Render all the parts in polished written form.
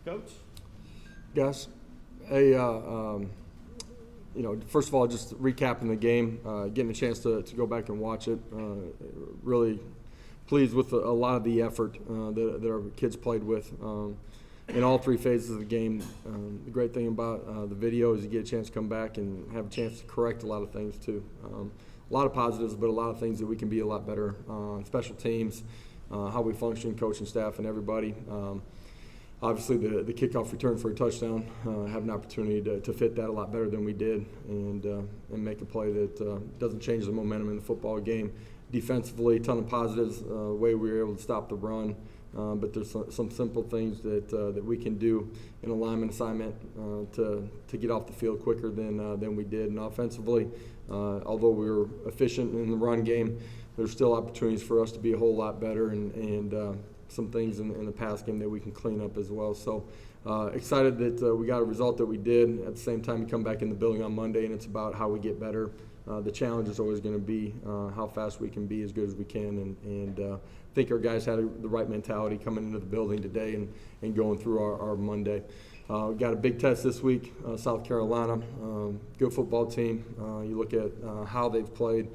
Coach? Guys, hey, first of all, just recapping the game, getting a chance to go back and watch it. Really pleased with a lot of the effort that our kids played with in all three phases of the game. The great thing about the video is you get a chance to come back and have a chance to correct a lot of things too. A lot of positives, but a lot of things that we can be a lot better on special teams, how we function, coaching staff, and everybody. Obviously, the kickoff return for a touchdown, have an opportunity to fit that a lot better than we did and make a play that doesn't change the momentum in the football game. Defensively, a ton of positives, the way we were able to stop the run, but there's some simple things that we can do in alignment assignment to get off the field quicker than we did. And offensively, although we were efficient in the run game, there's still opportunities for us to be a whole lot better and some things in the pass game that we can clean up as well. So excited that we got a result that we did. At the same time, you come back in the building on Monday, and it's about how we get better. The challenge is always going to be how fast we can be as good as we can. And I think our guys had the right mentality coming into the building today and going through our Monday. We got a big test this week, South Carolina. Good football team. You look at how they've played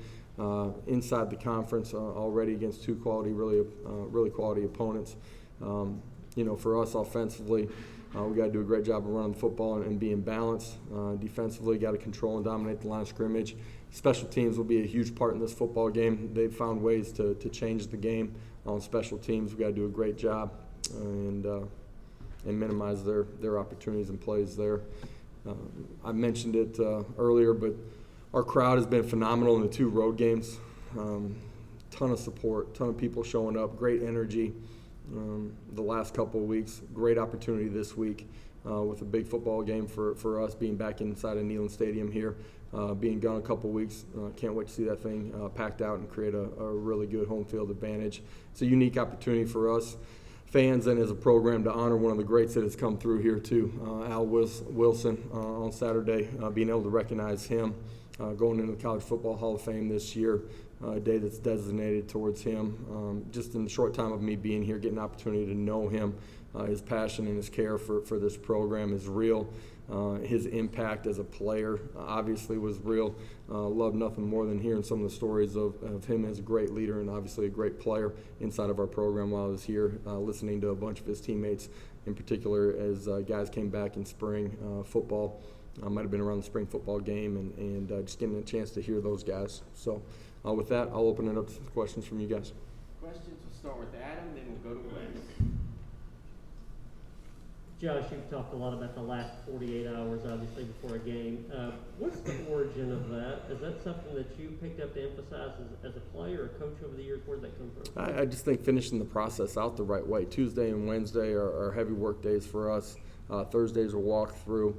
inside the conference already against two really quality opponents. For us offensively, we got to do a great job of running the football and being balanced. Defensively, got to control and dominate the line of scrimmage. Special teams will be a huge part in this football game. They've found ways to change the game on special teams. We got to do a great job and minimize their opportunities and plays there. I mentioned it earlier, but our crowd has been phenomenal in the two road games. Ton of support, ton of people showing up, great energy the last couple of weeks. Great opportunity this week with a big football game for us, being back inside of Neyland Stadium here, being gone a couple of weeks. Can't wait to see that thing packed out and create a really good home field advantage. It's a unique opportunity for us fans and as a program to honor one of the greats that has come through here too, Al Wilson on Saturday, being able to recognize him. Going into the College Football Hall of Fame this year, a day that's designated towards him. Just in the short time of me being here, getting an opportunity to know him, his passion and his care for this program is real. His impact as a player obviously was real. Love nothing more than hearing some of the stories of him as a great leader and obviously a great player inside of our program while I was here, listening to a bunch of his teammates in particular as guys came back in spring football. I might have been around the spring football game and just getting a chance to hear those guys. So with that, I'll open it up to questions from you guys. Questions, we'll start with Adam, then we'll go to Wes. Josh, you've talked a lot about the last 48 hours, obviously, before a game. What's the origin of that? Is that something that you picked up to emphasize as a player or coach over the years? Where did that come from? I just think finishing the process out the right way. Tuesday and Wednesday are heavy work days for us. Thursdays are walk through.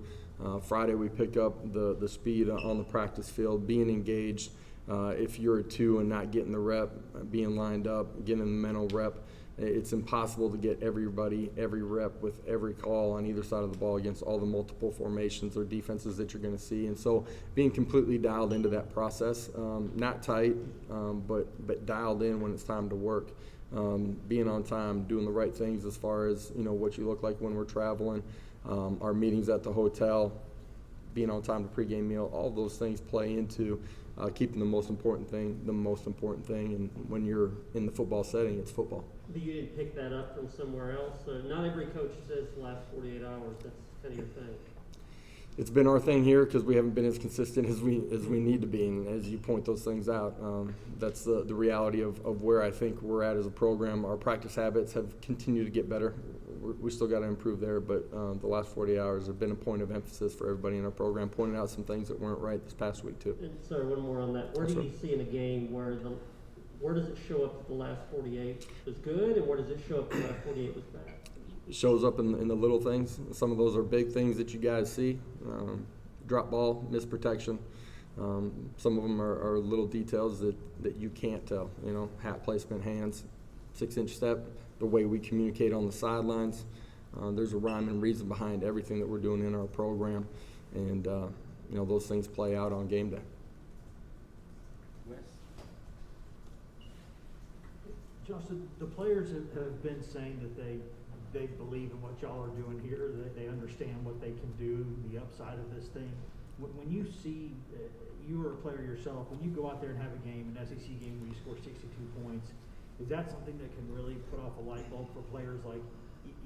Friday we pick up the speed on the practice field, being engaged. If you're a two and not getting the rep, being lined up, getting the mental rep, it's impossible to get everybody every rep with every call on either side of the ball against all the multiple formations or defenses that you're going to see. And so being completely dialed into that process, not tight, but dialed in when it's time to work. Being on time, doing the right things as far as what you look like when we're traveling, our meetings at the hotel, being on time to pregame meal, all of those things play into keeping the most important thing. And when you're in the football setting, it's football. But you didn't pick that up from somewhere else? Not every coach says the last 48 hours. That's kind of your thing. It's been our thing here because we haven't been as consistent as we need to be, and as you point those things out, that's the reality of where I think we're at as a program. Our practice habits have continued to get better. We still got to improve there, but the last 40 hours have been a point of emphasis for everybody in our program, pointing out some things that weren't right this past week too. And sorry, one more on that. Where do you see in a game where does it show up that the last 48 was good, and where does it show up that the last 48 was bad? It shows up in the little things. Some of those are big things that you guys see. Drop ball, missed protection. Some of them are little details that you can't tell. Hat placement, hands, 6-inch step, the way we communicate on the sidelines. There's a rhyme and reason behind everything that we're doing in our program. And, those things play out on game day. Wes? Josh, the players have been saying that they they believe in what y'all are doing here, that they understand what they can do, the upside of this thing. When you see, you were a player yourself, when you go out there and have a game, an SEC game where you score 62 points, is that something that can really put off a light bulb for players, like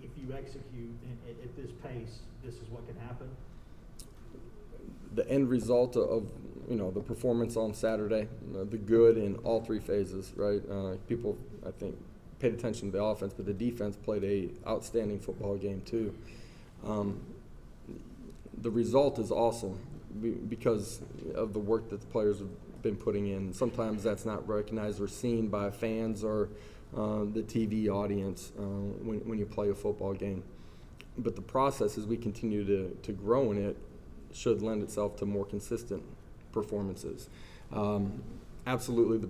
if you execute at this pace, this is what can happen? The end result of the performance on Saturday, the good in all three phases, right? People, I think, paid attention to the offense, but the defense played a outstanding football game too. The result is awesome because of the work that the players have been putting in. Sometimes that's not recognized or seen by fans or the TV audience when you play a football game. But the process, as we continue to grow in it, should lend itself to more consistent performances. Absolutely, the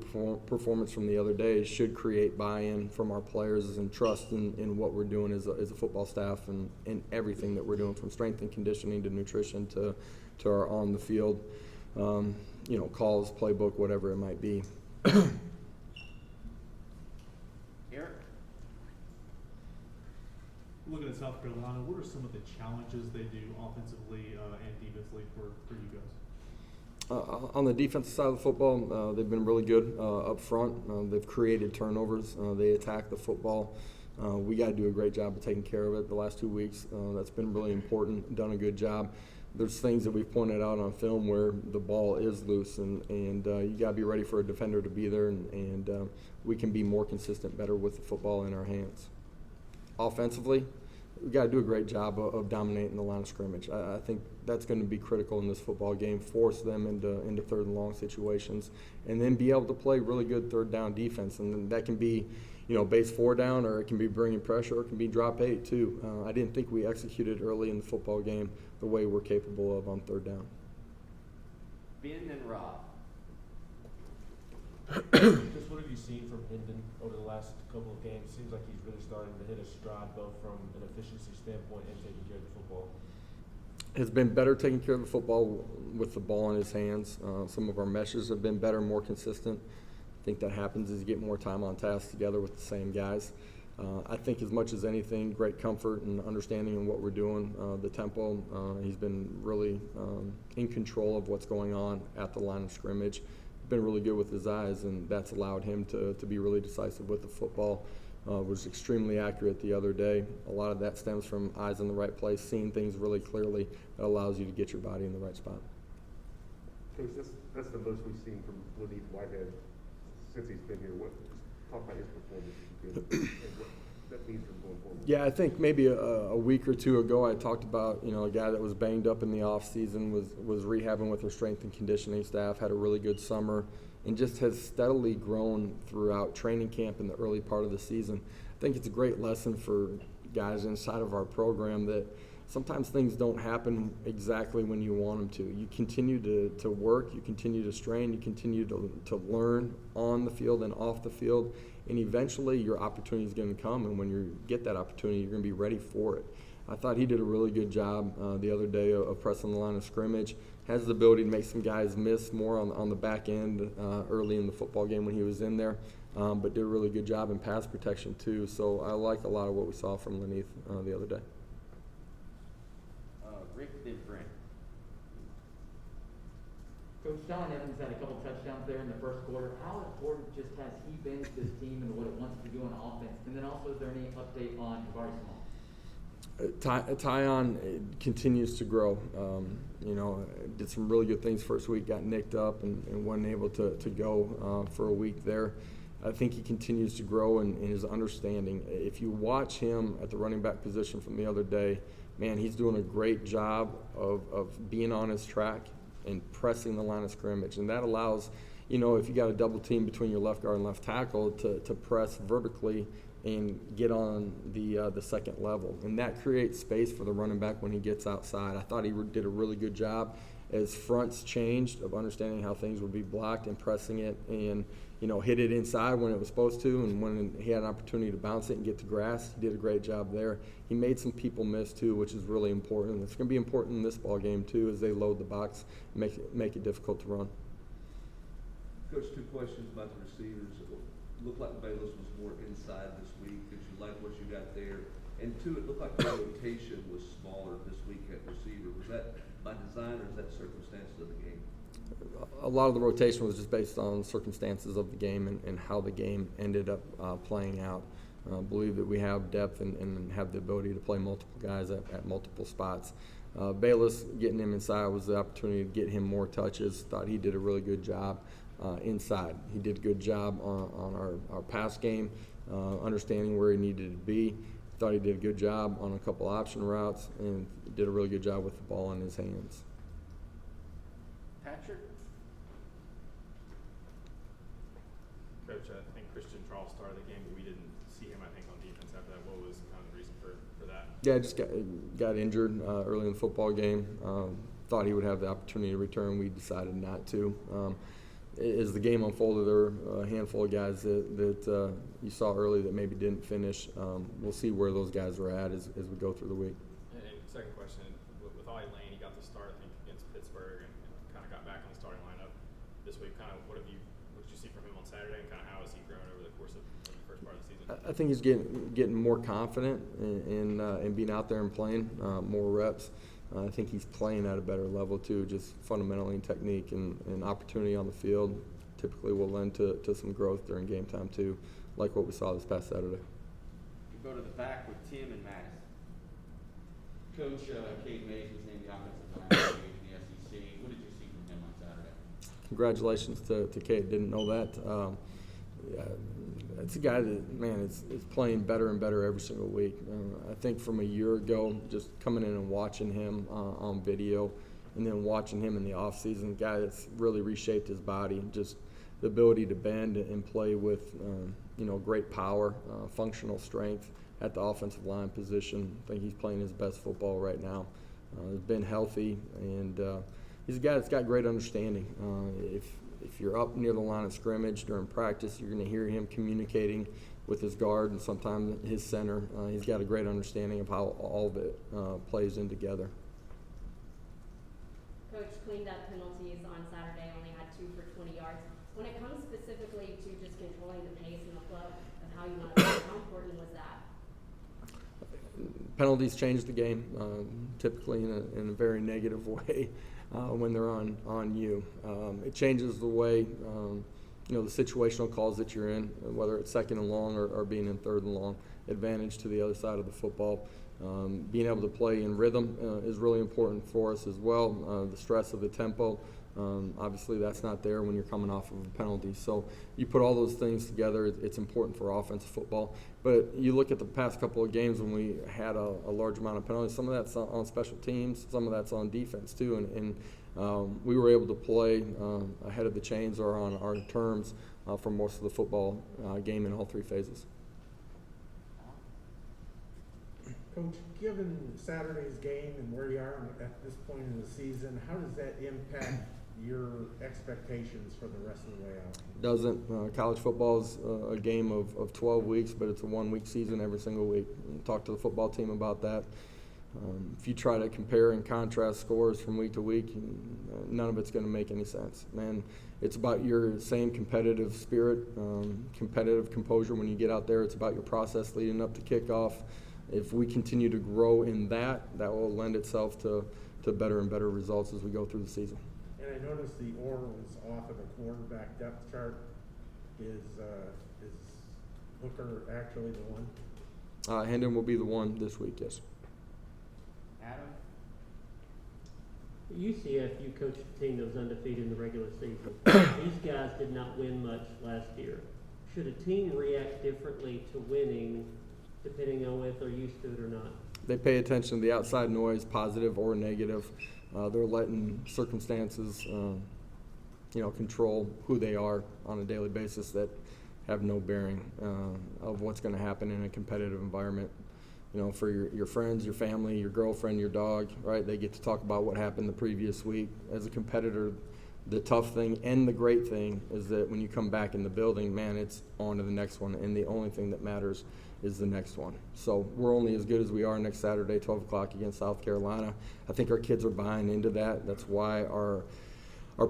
performance from the other day should create buy-in from our players and trust in what we're doing as a football staff and everything that we're doing, from strength and conditioning to nutrition to our on the field, calls, playbook, whatever it might be. Eric? Looking at South Carolina, what are some of the challenges they do offensively and defensively for you guys? On the defensive side of the football, they've been really good up front. They've created turnovers. They attack the football. We got to do a great job of taking care of it the last 2 weeks. That's been really important, done a good job. There's things that we've pointed out on film where the ball is loose, and you got to be ready for a defender to be there, and we can be more consistent, better with the football in our hands. Offensively, we got to do a great job of dominating the line of scrimmage. I think that's going to be critical in this football game, force them into third and long situations, and then be able to play really good third down defense. And that can be, base 4 down, or it can be bringing pressure, or it can be drop 8 too. I didn't think we executed early in the football game the way we're capable of on third down. Ben and Rob. Just what have you seen from Hendon over the last couple of games? Seems like he's really starting to hit a stride, both from an efficiency standpoint and taking care of the football. Has been better taking care of the football with the ball in his hands. Some of our meshes have been better, more consistent. I think that happens as you get more time on task together with the same guys. I think as much as anything, great comfort and understanding in what we're doing, the tempo. He's been really in control of what's going on at the line of scrimmage. Been really good with his eyes, and that's allowed him to be really decisive with the football. Was extremely accurate the other day. A lot of that stems from eyes in the right place, seeing things really clearly. That allows you to get your body in the right spot. Coach, that's the most we've seen from Laneith Whitehead since he's been here. Talk about his performance and what that means for going forward. Yeah, I think maybe a week or two ago I talked about a guy that was banged up in the off season, was rehabbing with our strength and conditioning staff, had a really good summer, and just has steadily grown throughout training camp in the early part of the season. I think it's a great lesson for guys inside of our program that sometimes things don't happen exactly when you want them to. You continue to work, you continue to strain, you continue to learn on the field and off the field, and eventually your opportunity is going to come, and when you get that opportunity, you're going to be ready for it. I thought he did a really good job the other day of pressing the line of scrimmage. Has the ability to make some guys miss more on the back end early in the football game when he was in there, but did a really good job in pass protection too. So I like a lot of what we saw from Laneith the other day. Rick, then Brent. Coach John Evans had a couple touchdowns there in the first quarter. How important just has he been to this team and what it wants to do on offense? And then also, is there any update on Jabari Small? Tyon continues to grow. Did some really good things first week, got nicked up and wasn't able to go for a week there. I think he continues to grow in his understanding. If you watch him at the running back position from the other day, man, he's doing a great job of being on his track and pressing the line of scrimmage. And that allows, if you got a double team between your left guard and left tackle, to press vertically and get on the second level. And that creates space for the running back when he gets outside. I thought he did a really good job as fronts changed of understanding how things would be blocked and pressing it and, hit it inside when it was supposed to, and when he had an opportunity to bounce it and get to grass, he did a great job there. He made some people miss too, which is really important. It's going to be important in this ball game too as they load the box and make it difficult to run. Coach, 2 questions about the receivers. It looked like Bayless was more inside this week. Did you like what you got there? And two, it looked like the rotation was smaller this week at receiver. Was that by design or is that circumstances of the game? A lot of the rotation was just based on circumstances of the game and how the game ended up playing out. Believe that we have depth and have the ability to play multiple guys at multiple spots. Bayless, getting him inside was the opportunity to get him more touches. Thought he did a really good job inside. He did a good job on our pass game, understanding where he needed to be. Thought he did a good job on a couple option routes and did a really good job with the ball in his hands. Patrick? Coach, I think Christian Charles started the game, but we didn't see him, I think, on defense after that. What was kind of the reason for that? Yeah, just got injured early in the football game. Thought he would have the opportunity to return. We decided not to. As the game unfolded, there were a handful of guys that you saw early that maybe didn't finish. We'll see where those guys are at as we go through the week. And second question, with Ollie Lane, he got the start, I think, against Pittsburgh and kind of got back on the starting lineup this week. Kind of what did you see from him on Saturday, and kind of how has he grown over the course of the first part of the season? I think he's getting more confident in being out there and playing more reps. I think he's playing at a better level too, just fundamentally in technique and opportunity on the field. Typically will lend to some growth during game time too, like what we saw this past Saturday. We'll go to the back with Tim and Madison. Coach, Cade Mays was named the offensive player in the SEC. What did you see from him on Saturday? Congratulations to Kate. Didn't know that. It's a guy that, man, is playing better and better every single week. I think from a year ago, just coming in and watching him on video and then watching him in the offseason, a guy that's really reshaped his body, just the ability to bend and play with, great power, functional strength at the offensive line position. I think he's playing his best football right now. He's been healthy, and he's a guy that's got great understanding. If you're up near the line of scrimmage during practice, you're going to hear him communicating with his guard and sometimes his center. He's got a great understanding of how all of it plays in together. Coach cleaned up penalties on Saturday, only had 2 for 20 yards. When it comes specifically to just controlling the pace and the flow of how you want to play, how important was that? Penalties change the game, typically in a very negative way. When they're on you. It changes the way, the situational calls that you're in, whether it's second and long or being in third and long, advantage to the other side of the football. Being able to play in rhythm is really important for us as well. The stress of the tempo, obviously that's not there when you're coming off of a penalty. So you put all those things together, it's important for offensive football. But you look at the past couple of games when we had a large amount of penalties, some of that's on special teams, some of that's on defense too. And we were able to play ahead of the chains or on our terms for most of the football game in all 3 phases. Coach, given Saturday's game and where you are at this point in the season, how does that impact your expectations for the rest of the way out? Doesn't. College football is a game of 12 weeks, but it's a 1-week season every single week. Talk to the football team about that. If you try to compare and contrast scores from week to week, none of it's going to make any sense. And it's about your same competitive spirit, competitive composure when you get out there. It's about your process leading up to kickoff. If we continue to grow in that will lend itself to better and better results as we go through the season. And I noticed the order was off of the quarterback depth chart. Is Hooker actually the one? Hendon will be the one this week, yes. Adam? UCF, you coached a team that was undefeated in the regular season. These guys did not win much last year. Should a team react differently to winning depending on if they're used to it or not? They pay attention to the outside noise, positive or negative. They're letting circumstances, control who they are on a daily basis that have no bearing of what's going to happen in a competitive environment. For your friends, your family, your girlfriend, your dog, right? They get to talk about what happened the previous week. As a competitor, the tough thing and the great thing is that when you come back in the building, man, it's on to the next one, and the only thing that matters is the next one. So we're only as good as we are next Saturday, 12 o'clock against South Carolina. I think our kids are buying into that. That's why our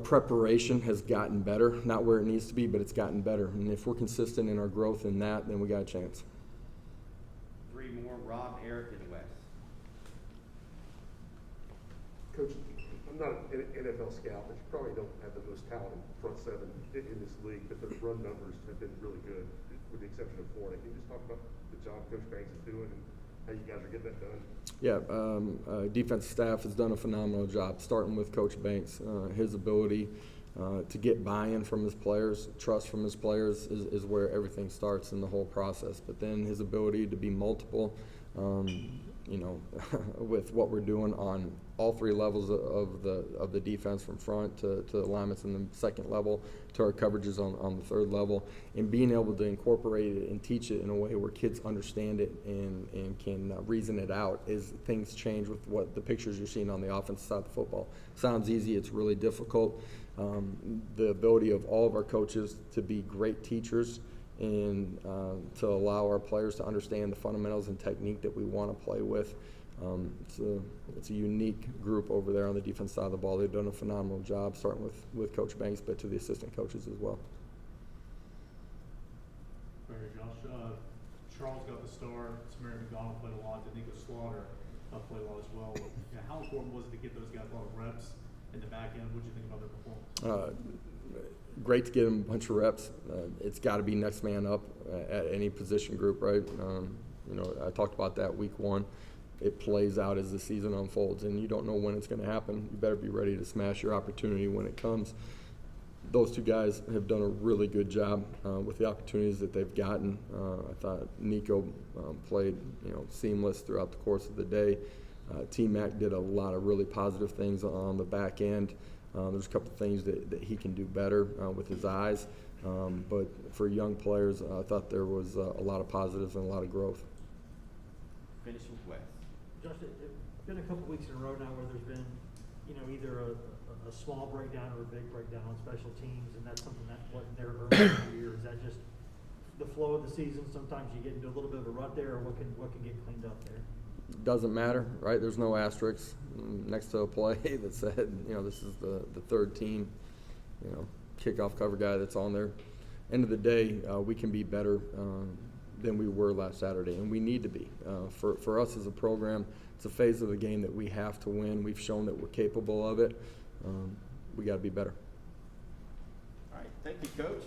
preparation has gotten better. Not where it needs to be, but it's gotten better. And if we're consistent in our growth in that, then we got a chance. 3 three more, Rob, Eric, and Wes. Coach, I'm not an NFL scout, but you probably don't have the most talented front seven in this league, but the run numbers have been really good, with the exception of Florida. Can you just talk about the job Coach Banks is doing and how you guys are getting that done? Yeah, defensive staff has done a phenomenal job, starting with Coach Banks. His ability to get buy-in from his players, trust from his players is where everything starts in the whole process. But then his ability to be multiple, with what we're doing on all three levels of the defense, from front to the alignments in the second level to our coverages on the third level, and being able to incorporate it and teach it in a way where kids understand it and can reason it out as things change with what the pictures you're seeing on the offensive side of the football. Sounds easy, it's really difficult. The ability of all of our coaches to be great teachers and to allow our players to understand the fundamentals and technique that we want to play with. It's a unique group over there on the defense side of the ball. They've done a phenomenal job, starting with Coach Banks, but to the assistant coaches as well. Very good, Josh. Charles got the star. Samari McDonald played a lot. Nico Slaughter played a lot as well. How important was it to get those guys a lot of reps in the back end? What did you think about their performance? Great to get them a bunch of reps. It's got to be next man up at any position group, right? I talked about that week one. It plays out as the season unfolds, and you don't know when it's going to happen. You better be ready to smash your opportunity when it comes. Those two guys have done a really good job with the opportunities that they've gotten. I thought Nico played, seamless throughout the course of the day. T-Mac did a lot of really positive things on the back end. There's a couple of things that he can do better with his eyes. But for young players, I thought there was a lot of positives and a lot of growth. Finish with Wes. Josh, it's been a couple weeks in a row now where there's been, either a small breakdown or a big breakdown on special teams, and that's something that wasn't there earlier in the year. Is that just the flow of the season? Sometimes you get into a little bit of a rut there, or what can get cleaned up there? Doesn't matter, right? There's no asterisks next to a play that said, this is the third team, kickoff cover guy that's on there. End of the day, we can be better than we were last Saturday, and we need to be. For us as a program, it's a phase of the game that we have to win. We've shown that we're capable of it. We got to be better. All right, thank you, Coach.